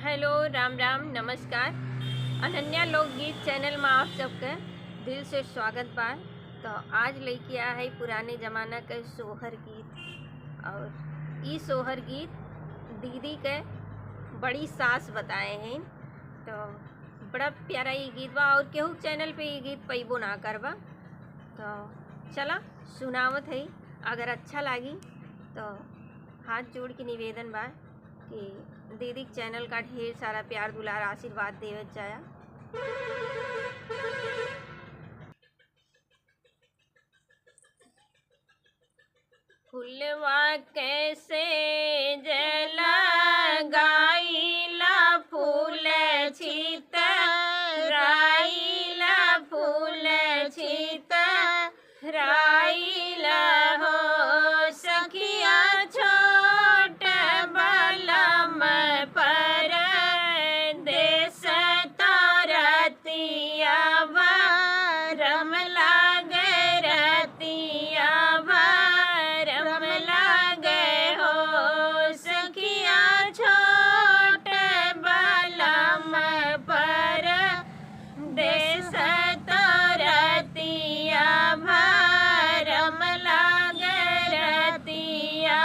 Hello, Ram Ram, नमस्कार। अनन्या लोकगीत channel में आप सबके दिल से स्वागत बा। तो आज लेके आया है पुराने ज़माना के सोहर गीत। और ई सोहर गीत दीदी के बड़ी सास बताए हैं। तो बड़ा प्यारा ये गीत बा और केहू चैनल पे ये गीत पैबो ना करबा। तो चला सुनावत है, अगर अच्छा लगी तो हाथ जोड़ के निवेदन बा कि दीदी चैनल का ढेर सारा प्यार दुलार आशीर्वाद देवे जाया। फुलवा कैसे जला गाइला फूल छित राइला फूल छित राइला हो सखिया छोट बलम पर देश तरतिया रम लागे रतिया रम लागे हो सखिया छोट बलम पर देश तरतिया रम लागे रतिया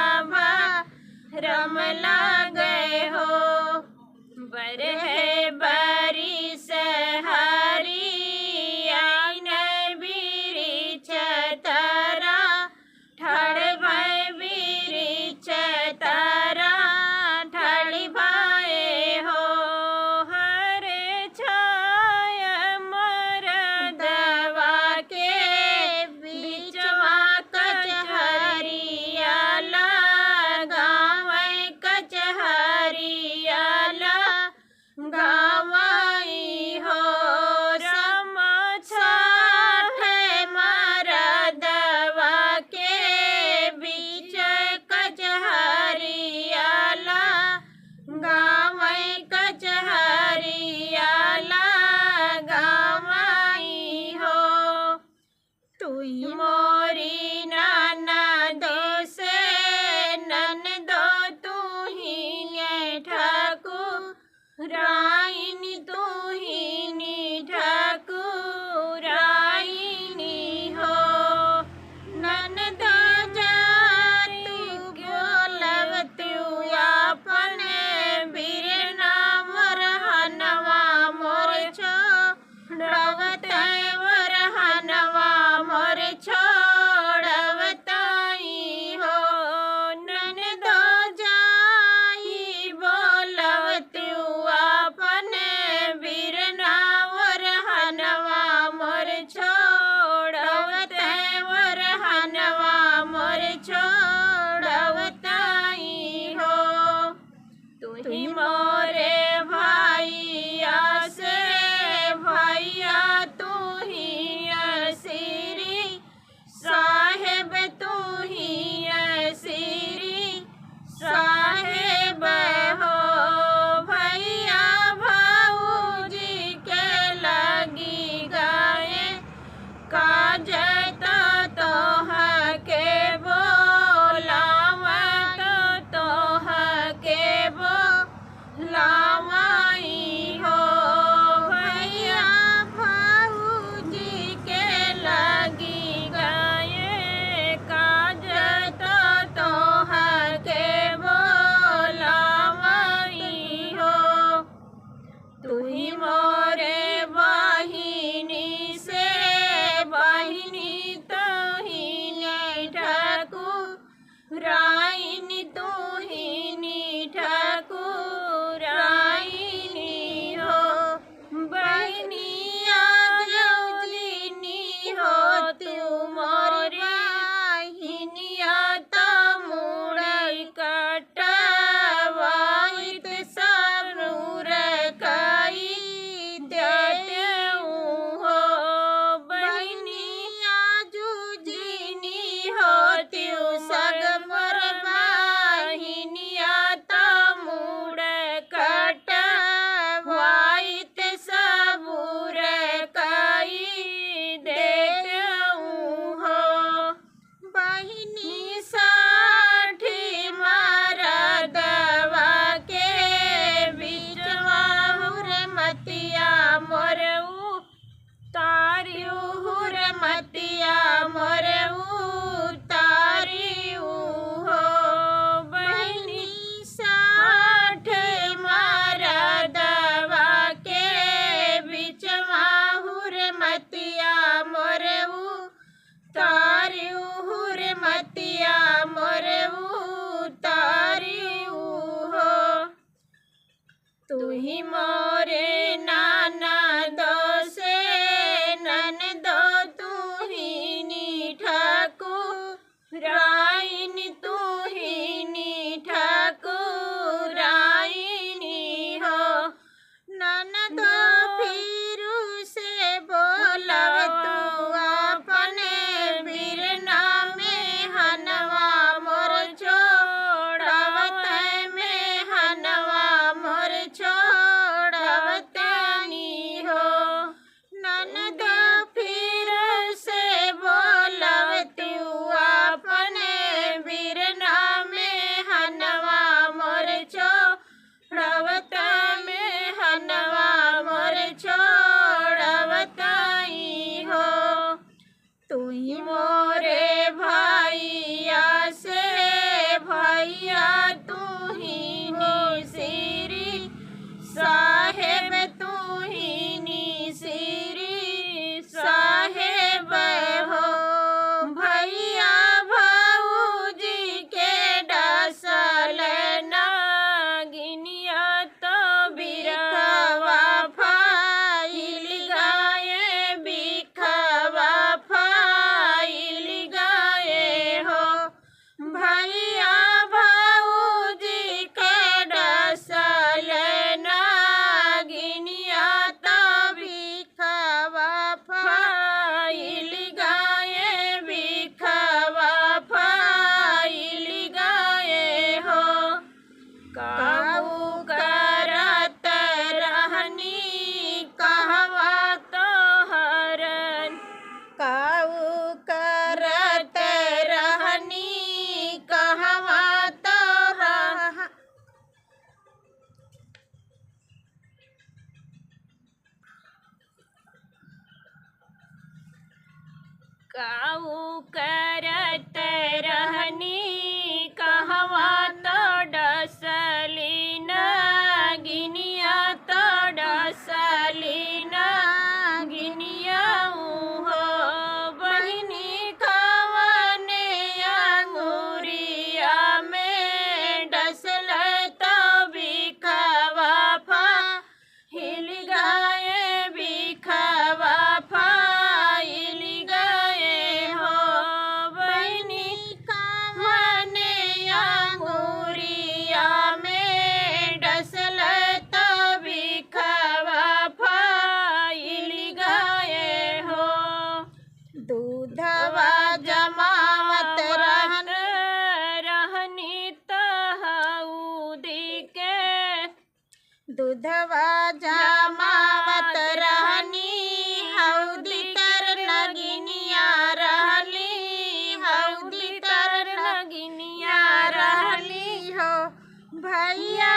रम लागे हो। बरहे बारिश हरी आइन बिरिछ तारा ठाड़ भाई बिरिछ तारा ठाड़ी भाई हो हरे छाय मरदवा के बिचवा कचहरिया लगावै कचहरिया गावाई हो रमा छाठ मरदवा के बीच कचहरिया गावै कचहरिया गावाई हो। तुई मोरी नाना दोसे ननदो तू ही ठाकुर राइनी तू ही ठाकुर राइनी हो। ननद जातु बोलब तू अपने बिरना वरहनवा मोर छोड़वत वरहनवा मोर छोड़वताई हो। ननद जाई बोलब तू अपने बिरना वरहनवा मोर छोड़वत वरहनवा मोर छोड़वताई हो। तुही मोरे भैया से भैया तू ही सिरी साहेब तू ही सिरी साहेब हो। भैया भाऊजी के लगी गाए काजत तोह के बोलावत तोह के बोलावत ही मोरे ननदो से ननदो तू ही नी ठाकुराइन तू ही नी ठाकुराइनी हो। ननदो फिरू से बोलव तू अपने बिरना में हनवा मोर छोड़वत में हनवा मोर छोड़वतनी हो। ननदो फिर से बोलव तू अपने बिरना में हनवा मोर छोड़वत में हनवा मोर छोड़वतई हो। तू ही मोरे भैया से भैया तू ही नी सिरी साहेब तू ही नी सिरी साहेब हो। भैया भाऊजी के डसल नागिनिया तो बिरखवा फाइल गाए बिखवा फाइल गाए हो। भैया भाऊजी के डसल नागिनिया तो बिखवा फाइल गाए बिखवा फाइल गाए हो। काऊ करत रहनी कहवा तो हरन काऊ करत रहनी कहवा तो काऊ करत रहनी कहवा तो डसली नागिनिया तो डसली नागिनिया हो। बहिनी कवने अंगुरिया में डसल तो बिखवा फाइल गाए बिखवा फाइल गाए हो। बहिनी कवने अंगुरिया में डसल तो बिखवा फाइल गाए हो। दूधवा जमावत रहनी तहूदी के दूधवा जमावत रहनी हौदी तर नगिनिया रहली हौदी तर नगिनिया रहली हो। भैया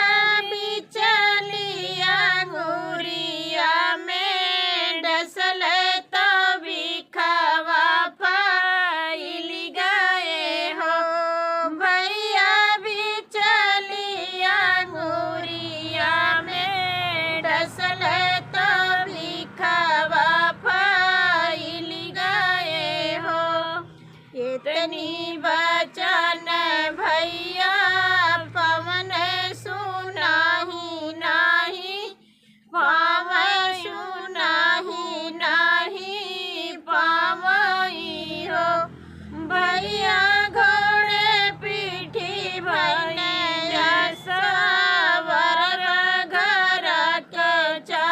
बिचलिया अंगुरिया में डसल तो बिखवा फाइल गाए हो। भैया बिचलिया अंगुरिया में डसल तो बिखवा फाइल गाए हो। इतनी वचन भैया पवन सुनाही नाही पावै सुनाही नाही पावई हो। भैया घोड़े पीठी भैने सवर घर के चा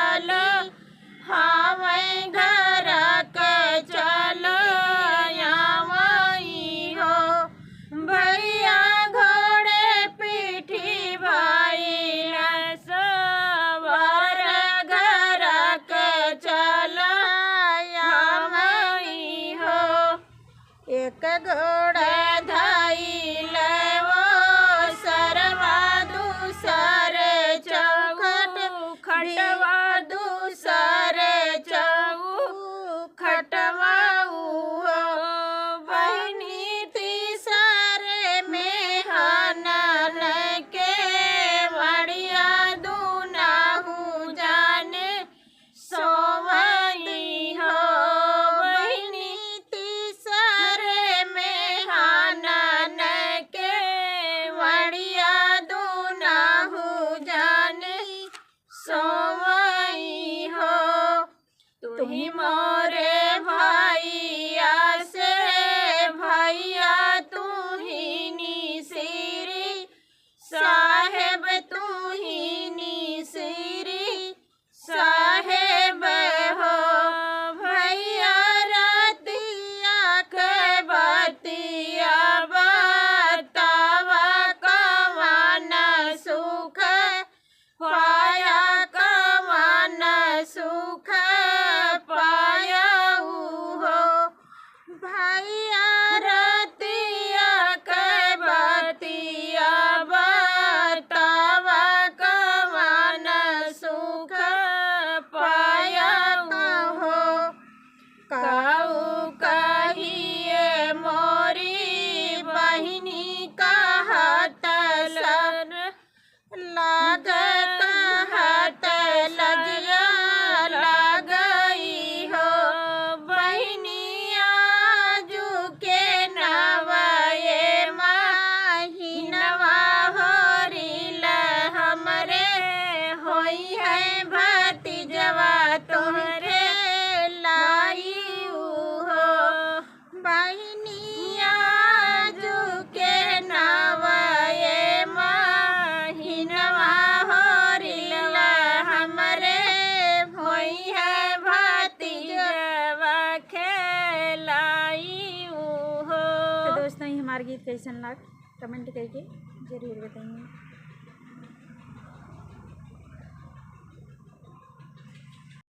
होई है भतीजवा तोहरे लाई हो बहनिया जुके नवाए महिनवा होरिला हमरे होई है भतीजवा खेलाई हो। तो दोस्तों, ये हमारा गीत कैसन लग कमेंट करके जरूर बताइए।